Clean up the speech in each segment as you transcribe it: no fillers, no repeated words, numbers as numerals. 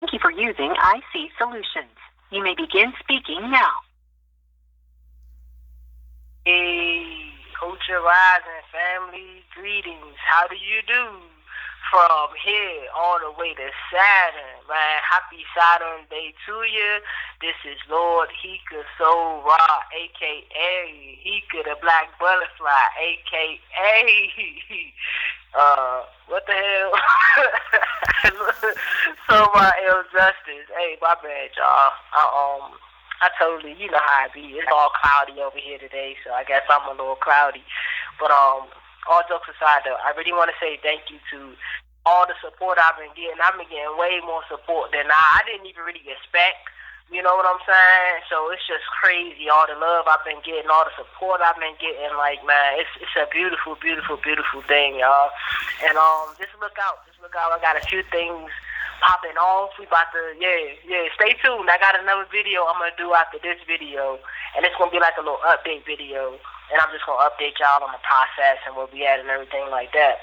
Thank you for using IC Solutions. You may begin speaking now. Hey, Culture Rising family, greetings. How do you do? From here all the way to Saturn, man. Happy Saturn Day to you. This is Lord Heka Soul Ra, aka Heka the Black Butterfly, aka what the hell? Solraeljustice. Hey, my bad, y'all. I totally, you know how it be. It's all cloudy over here today, so I guess I'm a little cloudy. But all jokes aside, though, I really want to say thank you to all the support I've been getting. I've been getting way more support than I didn't even really expect. You know what I'm saying? So it's just crazy, all the love I've been getting, all the support I've been getting. Like, man, it's a beautiful, beautiful, beautiful thing, y'all. And just look out. I got a few things popping off. We about to, stay tuned. I got another video I'm going to do after this video, and it's going to be like a little update video, and I'm just going to update y'all on the process and where we at and everything like that.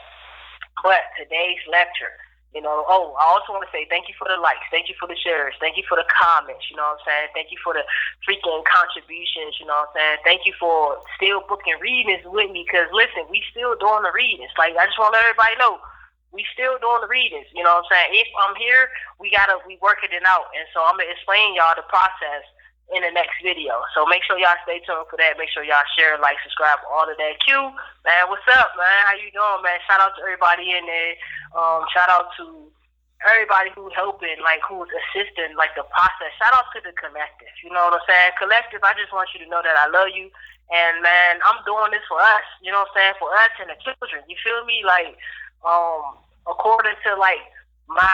But today's lecture, I also want to say thank you for the likes, thank you for the shares, thank you for the comments, you know what I'm saying? Thank you for the freaking contributions, you know what I'm saying? Thank you for still booking readings with me, because listen, we still doing the readings. Like, I just want to let everybody know, we still doing the readings, you know what I'm saying? If I'm here, we working it out. And so I'm going to explain y'all the process in the next video. So make sure y'all stay tuned for that. Make sure y'all share, like, subscribe, all of that. Q, man, what's up, man? How you doing, man? Shout out to everybody in there. Shout out to everybody who's helping, like, who's assisting, like, the process. Shout out to the collective, you know what I'm saying? Collective, I just want you to know that I love you. And, man, I'm doing this for us, you know what I'm saying? For us and the children. You feel me? Like, according to like my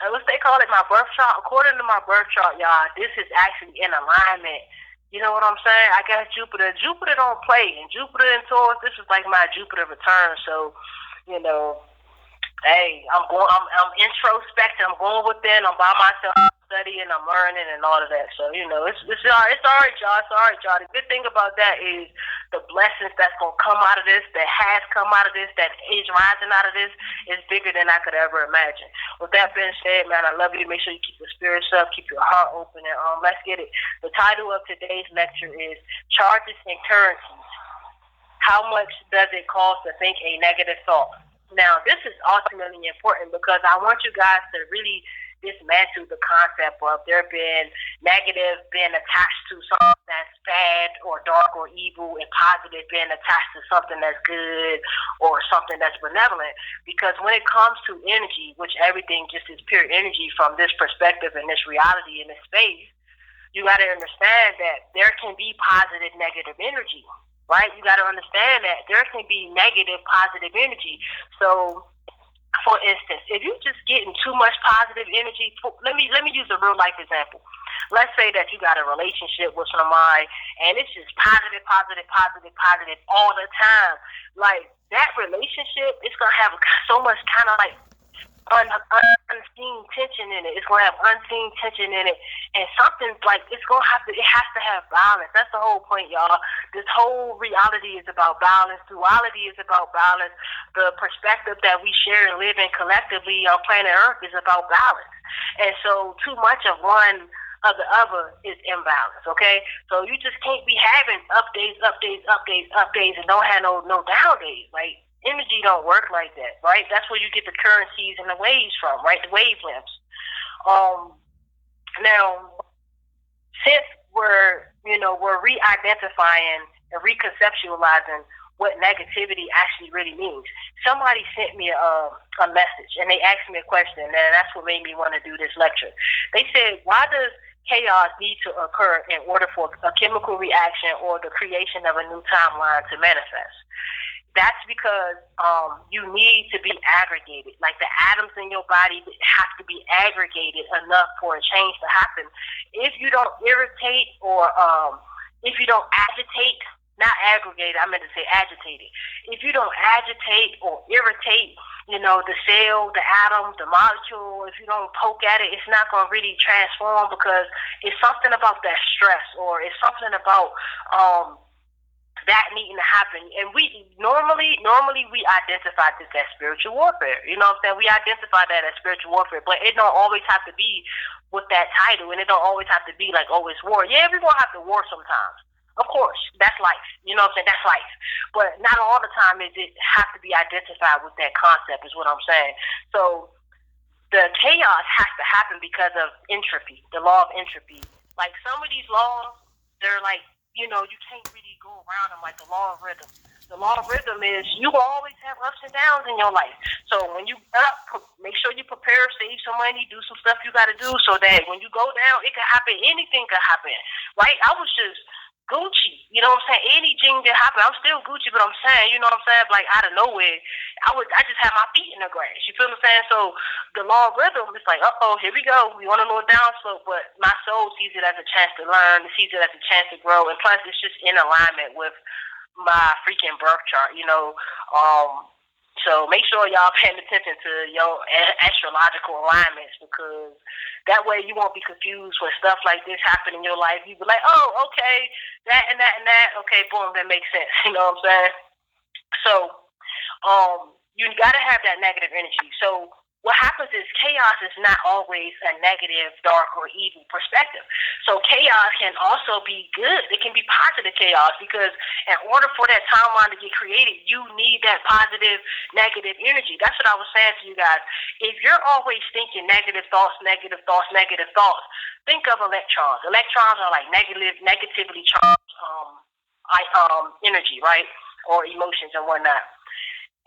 what's they call it, my birth chart. According to my birth chart, y'all, this is actually in alignment. You know what I'm saying? I got Jupiter. Jupiter don't play, and Jupiter in Taurus. This is like my Jupiter return. So, hey, I'm introspecting. I'm going within. I'm by myself, studying. I'm learning, and all of that. So, it's all right, y'all. It's all right, y'all. The good thing about that is the blessings that's gonna come out of this, that has come out of this, that is rising out of this, is bigger than I could ever imagine. With that being said, man, I love you. Make sure you keep your spirits up, keep your heart open, and let's get it. The title of today's lecture is Charges and Currencies. How much does it cost to think a negative thought? Now, this is ultimately important because I want you guys to really dismantle the concept of there being negative being attached to something that's bad or dark or evil, and positive being attached to something that's good or something that's benevolent. Because when it comes to energy, which everything just is pure energy from this perspective and this reality in this space, you got to understand that there can be positive, negative energy. Right? You got to understand that there can be negative, positive energy. So, for instance, if you're just getting too much positive energy, let me use a real life example. Let's say that you got a relationship with somebody, and it's just positive, positive, positive, positive all the time. Like, that relationship is gonna have so much kind of like unseen tension in it. It's gonna have unseen tension in it, and something like it has to have balance. That's the whole point, y'all. This whole reality is about balance. Duality is about balance. The perspective that we share and live in collectively on planet Earth is about balance. And so, too much of one of the other is imbalance. Okay, so you just can't be having updates, and don't have no down days. Like, energy don't work like that, right? That's where you get the currencies and the waves from, right? The wavelengths. Now, since we're re-identifying and reconceptualizing what negativity actually really means, somebody sent me a message, and they asked me a question, and that's what made me want to do this lecture. They said, why does chaos need to occur in order for a chemical reaction or the creation of a new timeline to manifest? That's because you need to be aggregated. Like, the atoms in your body have to be aggregated enough for a change to happen. If you don't irritate or if you don't agitate, not aggregated, I meant to say agitated. If you don't agitate or irritate, the cell, the atom, the molecule, if you don't poke at it, it's not going to really transform, because it's something about that stress, or it's something about that needing to happen. And we normally we identify this as spiritual warfare. You know what I'm saying? We identify that as spiritual warfare, but it don't always have to be with that title, and it don't always have to be like, oh, it's war. Yeah, we're gonna have to war sometimes. Of course, that's life. You know what I'm saying? That's life. But not all the time is it have to be identified with that concept, is what I'm saying. So the chaos has to happen because of entropy, the law of entropy. Like some of these laws, they're like, you can't really go around them, like the law of rhythm. The law of rhythm is you will always have ups and downs in your life. So when you make sure you prepare, save some money, do some stuff you got to do so that when you go down, it can happen. Anything can happen, right? I was just Gucci, you know what I'm saying? Anything that happened, I'm still Gucci, but I'm saying, you know what I'm saying? Like out of nowhere, I just had my feet in the grass. You feel what I'm saying? So the law of rhythm, it's like, here we go. We want a little downslope, but my soul sees it as a chance to learn, sees it as a chance to grow, and plus it's just in alignment with my freaking birth chart, So make sure y'all paying attention to your astrological alignments, because that way you won't be confused when stuff like this happen in your life. You be like, oh, okay, that and that and that. Okay, boom, that makes sense. You know what I'm saying? So you got to have that negative energy. So what happens is chaos is not always a negative, dark, or evil perspective. So chaos can also be good. It can be positive chaos, because in order for that timeline to get created, you need that positive, negative energy. That's what I was saying to you guys. If you're always thinking negative thoughts, think of electrons. Electrons are like negatively charged energy, right? Or emotions and whatnot.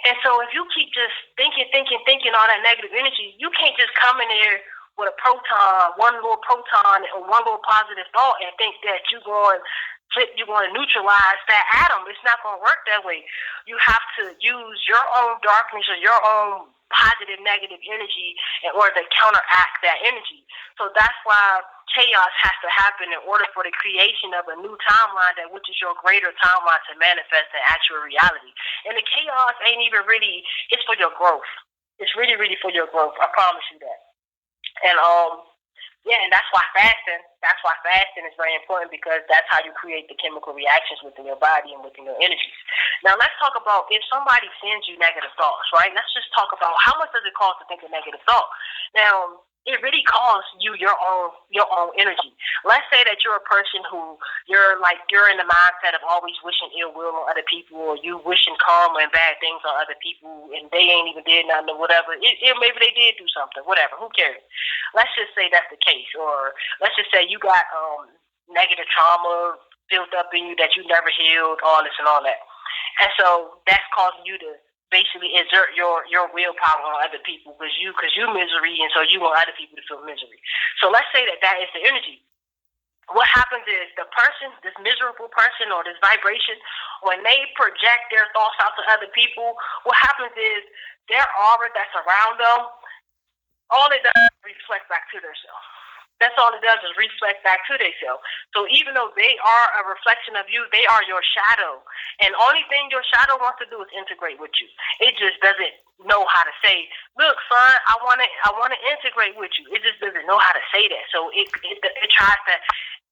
And so if you keep just thinking all that negative energy, you can't just come in there with a proton, one little proton or one little positive thought and think that you're going to neutralize that atom. It's not going to work that way. You have to use your own darkness or your own positive, negative energy in order to counteract that energy. So that's why chaos has to happen in order for the creation of a new timeline, which is your greater timeline, to manifest in actual reality. And the chaos ain't even really, it's for your growth. It's really, really for your growth. I promise you that. And and that's why fasting is very important, because that's how you create the chemical reactions within your body and within your energies. Now let's talk about if somebody sends you negative thoughts, right? Let's just talk about how much does it cost to think a negative thought. Now, it really costs you your own energy. Let's say that you're a person who you're in the mindset of always wishing ill will on other people, or you wishing karma and bad things on other people, and they ain't even did nothing or whatever. Maybe they did do something, whatever. Who cares? Let's just say that's the case, or let's just say you got negative trauma built up in you that you never healed, all this and all that, and so that's causing you to basically exert your willpower on other people because you misery, and so you want other people to feel misery. So let's say that is the energy. What happens is the person, this miserable person or this vibration, when they project their thoughts out to other people, what happens is their aura that's around them, all it does is reflect back to themselves. That's all it does is reflect back to themselves. So even though they are a reflection of you, they are your shadow. And the only thing your shadow wants to do is integrate with you. It just doesn't know how to say, look, son, I want to integrate with you. It just doesn't know how to say that. So it tries to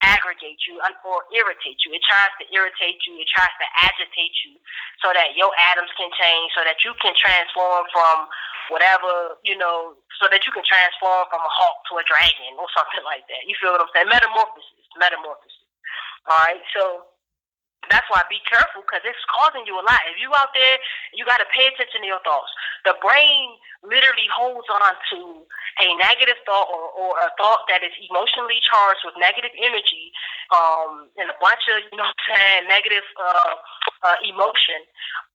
aggregate you or irritate you. It tries to irritate you. It tries to agitate you so that your atoms can change, so that you can transform from whatever, so that you can transform from a hawk to a dragon or something like that. You feel what I'm saying? Metamorphosis. All right? So that's why be careful, because it's causing you a lot. If you out there, you got to pay attention to your thoughts. The brain literally holds on to a negative thought or a thought that is emotionally charged with negative energy and a bunch of, negative emotion.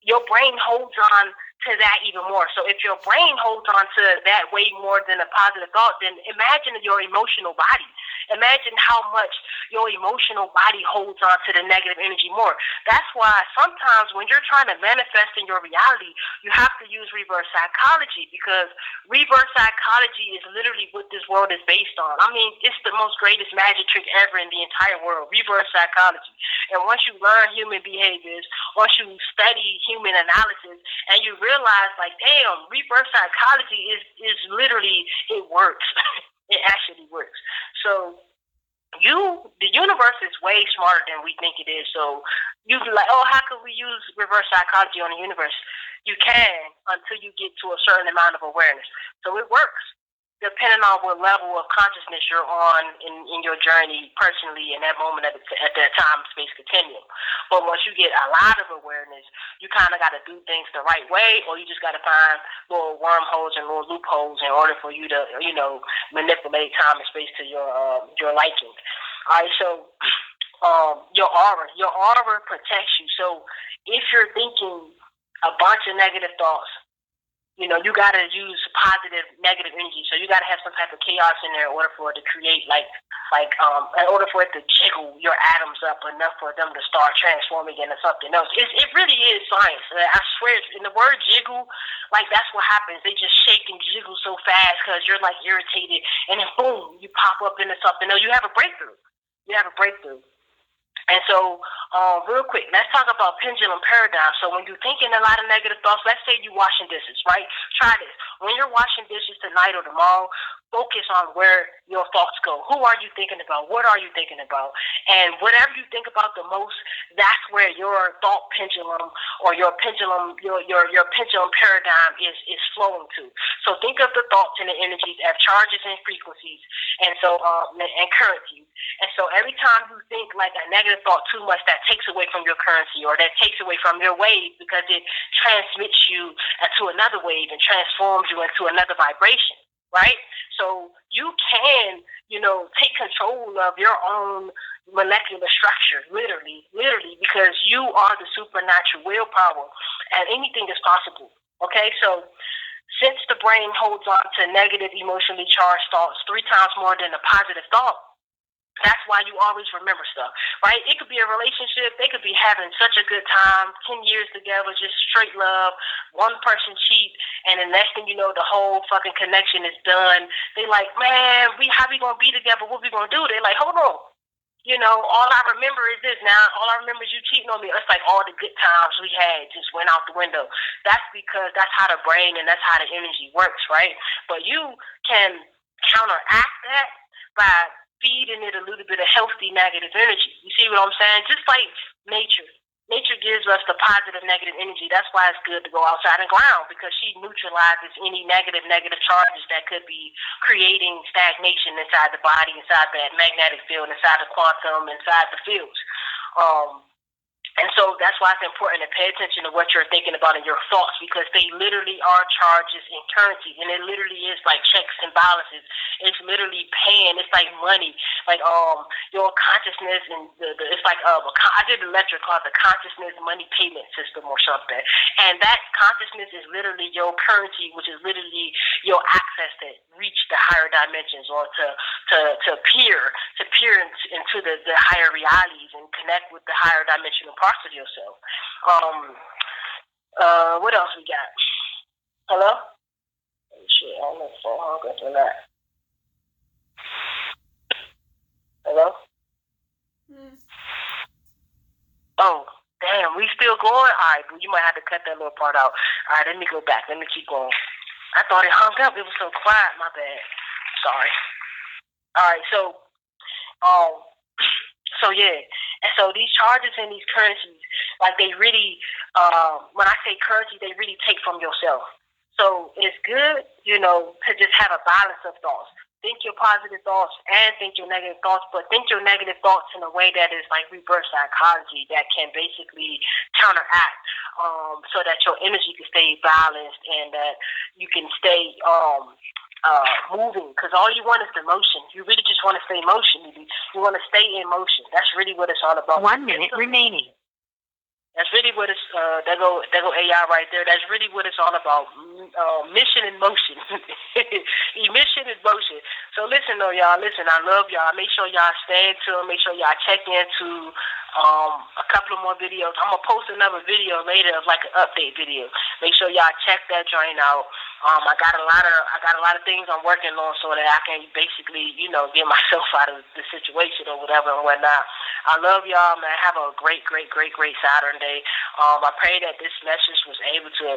Your brain holds on to that even more. So if your brain holds on to that way more than a positive thought, then imagine your emotional body. Imagine how much your emotional body holds on to the negative energy more. That's why sometimes when you're trying to manifest in your reality, you have to use reverse psychology, because reverse psychology is literally what this world is based on. I mean, it's the most greatest magic trick ever in the entire world, reverse psychology. And once you learn human behaviors, once you study human analysis, and you realize, like, damn, reverse psychology is literally, it works. It actually works. So the universe is way smarter than we think it is. So You be like, oh, how could we use reverse psychology on the universe? You can until you get to a certain amount of awareness. So it works, depending on what level of consciousness you're on in your journey personally in that moment at that time space continuum. But once you get a lot of awareness, you kind of got to do things the right way, or you just got to find little wormholes and little loopholes in order for you to, manipulate time and space to your liking. All right, so your aura protects you. So if you're thinking a bunch of negative thoughts, you got to use positive, negative energy. So you got to have some type of chaos in there in order for it to create, in order for it to jiggle your atoms up enough for them to start transforming into something else. It really is science. I swear, in the word jiggle, that's what happens. They just shake and jiggle so fast because you're, irritated. And then, boom, you pop up into something else. You have a breakthrough. And so, real quick, let's talk about pendulum paradigm. So when you're thinking a lot of negative thoughts, let's say you're washing dishes, right? Try this. When you're washing dishes tonight or tomorrow, focus on where your thoughts go. Who are you thinking about? What are you thinking about? And whatever you think about the most, that's where your thought pendulum or your pendulum paradigm is flowing to. So think of the thoughts and the energies as charges and frequencies, and so and currencies. And so every time you think like a negative thought too much, that takes away from your currency, or that takes away from your wave, because it transmits you to another wave and transforms you into another vibration, right? So you can, take control of your own molecular structure, literally, because you are the supernatural willpower, and anything is possible. Okay, so since the brain holds on to negative, emotionally charged thoughts 3 times more than a positive thought, that's why you always remember stuff, right? It could be a relationship. They could be having such a good time, 10 years together, just straight love. One person cheat, and the next thing you know, the whole fucking connection is done. They like, man, how we going to be together? What we going to do? They like, hold on. All I remember is this now. All I remember is you cheating on me. It's like all the good times we had just went out the window. That's because that's how the brain and that's how the energy works, right? But you can counteract that by feeding it a little bit of healthy negative energy. You see what I'm saying? Just like nature. Nature gives us the positive negative energy. That's why it's good to go outside and ground, because she neutralizes any negative charges that could be creating stagnation inside the body, inside that magnetic field, inside the quantum, inside the fields. And so that's why it's important to pay attention to what you're thinking about in your thoughts, because they literally are charges and currencies, and it literally is like checks and balances. It's literally paying. It's like money, like your consciousness, and it's like I did a lecture called the consciousness money payment system or something, and that consciousness is literally your currency, which is literally your access to reach the higher dimensions, or to peer into the higher realities and connect with the higher dimensional parts of yourself. What else we got? Hello? Oh, shit, I don't know if I'm hung up or not. Hello? Oh, damn, we still going? All right, well, you might have to cut that little part out. All right, let me go back. Let me keep going. I thought it hung up. It was so quiet. My bad. Sorry. All right, so yeah. And so these charges and these currencies, they really, when I say currency, they really take from yourself. So it's good, to just have a balance of thoughts. Think your positive thoughts and think your negative thoughts, but think your negative thoughts in a way that is like reverse psychology, that can basically counteract, so that your energy can stay balanced and that you can stay moving, because all you want is the motion. You really just want to stay in motion. You want to stay in motion. That's really what it's all about. 1 minute remaining. That's really what it's, there go AI right there. That's really what it's all about. Mission in motion. Emission in motion. So listen though, y'all. Listen, I love y'all. Make sure y'all stay tuned. Make sure y'all check into a couple of more videos. I'm going to post another video later of like an update video. Make sure y'all check that joint out. I got a lot of things I'm working on so that I can basically, get myself out of the situation or whatever and whatnot. I love y'all, man. Have a great Saturday. I pray that this message was able to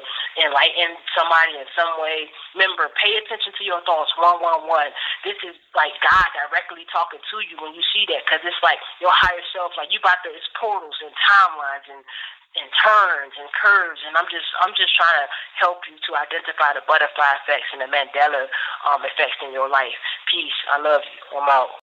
enlighten somebody in some way. Remember, pay attention to your thoughts. 111. This is like God directly talking to you when you see that, because it's like your higher self, like it's portals and timelines and turns and curves, and I'm just trying to help you to identify the butterfly effects and the Mandela effects in your life. Peace. I love you. I'm out.